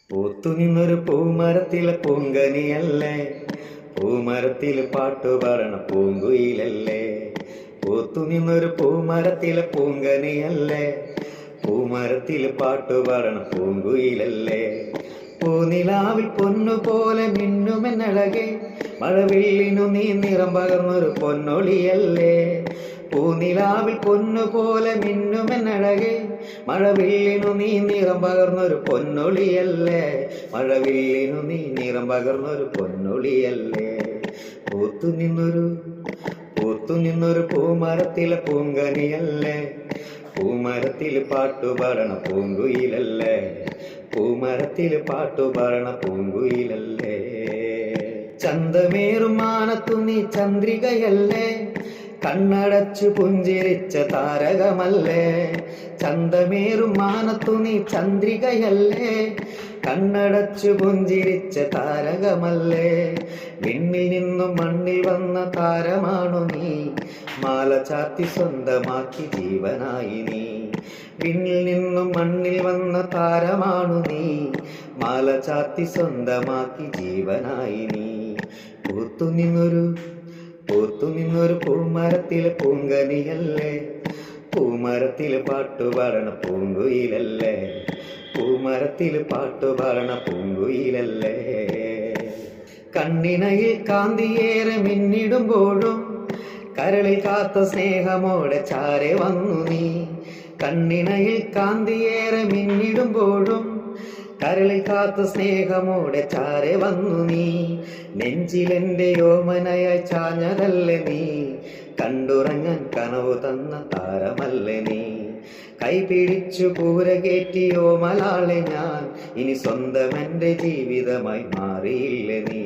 പൂത്തുനിന്നൊരു പൂമരത്തിലെ പൂങ്കനിയല്ലേ, പൂമരത്തില് പാട്ടുപാടണ പൂങ്കുയിലല്ലേ. പൂത്തുനിന്നൊരു പൂമരത്തിലെ പൂങ്കനിയല്ലേ, പൂമരത്തില് പാട്ടുപാടണ പൂങ്കുയിലല്ലേ. പൂനിലാവിൽ പൊന്നുപോലെ മിന്നുമെന്നഴകെ, മഴവില്ലിനു നീ നിറം പകർന്നൊരു പൊന്നൊളിയല്ലേ. പൂനിലാവിൽ പൊന്നുപോലെ മിന്നുമെന്നഴകെ, മഴവില്ലിനു നീ നിറം പകർന്നൊരു പൊന്നൊളിയല്ലേ. മഴവില്ലിനു നീ നിറം പകർന്നൊരു പൊന്നൊളിയല്ലേ. പൂത്തുനിന്നൊരു പൂമരത്തിലെ പൂങ്കനിയല്ലേ, പൂമരത്തില് പാട്ടുപാടണ പൂങ്കുയിലല്ലേ. പൂമരത്തില് പാട്ടുപാടണ പൂങ്കുയിലല്ലേ. ചന്തമേറും മാനത്തു നീ ചന്ദ്രികയല്ലേ, കണ്ണടച്ചു പുഞ്ചിരിച്ച താരകമല്ലേ. ചന്തമേറും മാനത്തു നീ ചന്ദ്രികയല്ലേ, കണ്ണടച്ചു പുഞ്ചിരിച്ച താരകമല്ലേ. വിണ്ണിൽ നിന്നും മണ്ണിൽ വന്ന താരമാണു നീ, മാല ചാത്തി സ്വന്തമാക്കി ജീവനായി നീ. വിണ്ണിൽ നിന്നും മണ്ണിൽ വന്ന താരമാണു നീ, മാല ചാത്തി സ്വന്തമാക്കി ജീവനായി നീ. പൂത്തുനിന്നൊരു പൂമരത്തിലെ പൂങ്കനിയല്ലേ, പൂമരത്തില് പാട്ടുപാടണ പൂങ്കുയിലല്ലേ. പൂമരത്തില് പാട്ടുപാടണ പൂങ്കുയിലല്ലേ. കണ്ണിനയിൽ കാന്തിയേറെ മിന്നിടുമ്പോഴും, കരളിൽ കാത്ത സ്നേഹമോടെ ചാരെ വന്നു നീ. കണ്ണിനയിൽ കാന്തിയേറെ മിന്നിടുമ്പോഴും, കരളിൽ കാത്ത സ്നേഹമോടെ ചാരെ വന്നു നീ. നെഞ്ചിലെന്റെ ഓമനയായി ചാഞ്ഞതല്ലേ നീ, കണ്ടുറങ്ങാൻ കനവു തന്ന താരമല്ലേ നീ. കൈപിടിച്ചു കൂരകേറ്റിയോ മലാളെ ഞാൻ, ഇനി സ്വന്തം എൻ്റെ ജീവിതമായി മാറിയില്ല നീ.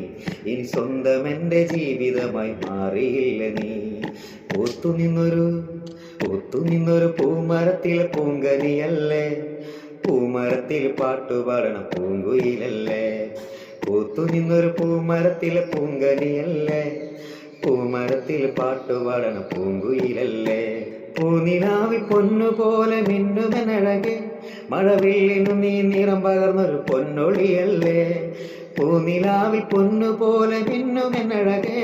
ഇനി സ്വന്തം എൻ്റെ ജീവിതമായി മാറിയില്ല നീ. പൂത്തുനിന്നൊരു പൂമരത്തിലെ പൂങ്കനിയല്ലേ, പൂമരത്തിൽ പാട്ടുപാടണ പൂങ്കുയിലല്ലേ. പൂത്തുനിന്നൊരു പൂമരത്തിലെ പൂങ്കനിയല്ലേ, പൂമരത്തിൽ പാട്ടുപാടണ പൂങ്കുയിലല്ലേ. പൂനിലാവിൽ പൊന്നുപോലെ മിന്നുമെന്നഴകെ, മഴവില്ലിനു നീ നിറം പകർന്നൊരു പൊന്നൊളിയല്ലേ. പൂനിലാവിൽ പൊന്നുപോലെ മിന്നുമെന്നഴകെ,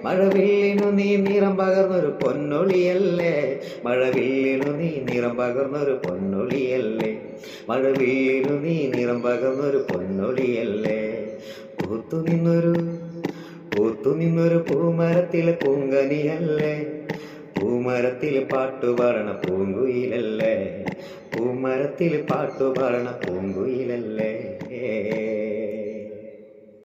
മഴവില്ലിനു നീ നിറം പകർന്നൊരു പൊന്നൊളിയല്ലേ. മഴവില്ലിനു നീ നിറം പകർന്നൊരു പൊന്നൊളിയല്ലേ. മഴവില്ലിനു നീ നിറം പകർന്നൊരു പൊന്നൊളിയല്ലേ. പൂത്തുനിന്നൊരു പൂമരത്തിലെ പൂങ്കനിയല്ലേ, പൂമരത്തില് പാട്ടുപാടണ പൂങ്കുയിലല്ലേ. പൂമരത്തില് പാട്ടുപാടണ പൂങ്കുയിലല്ലേ.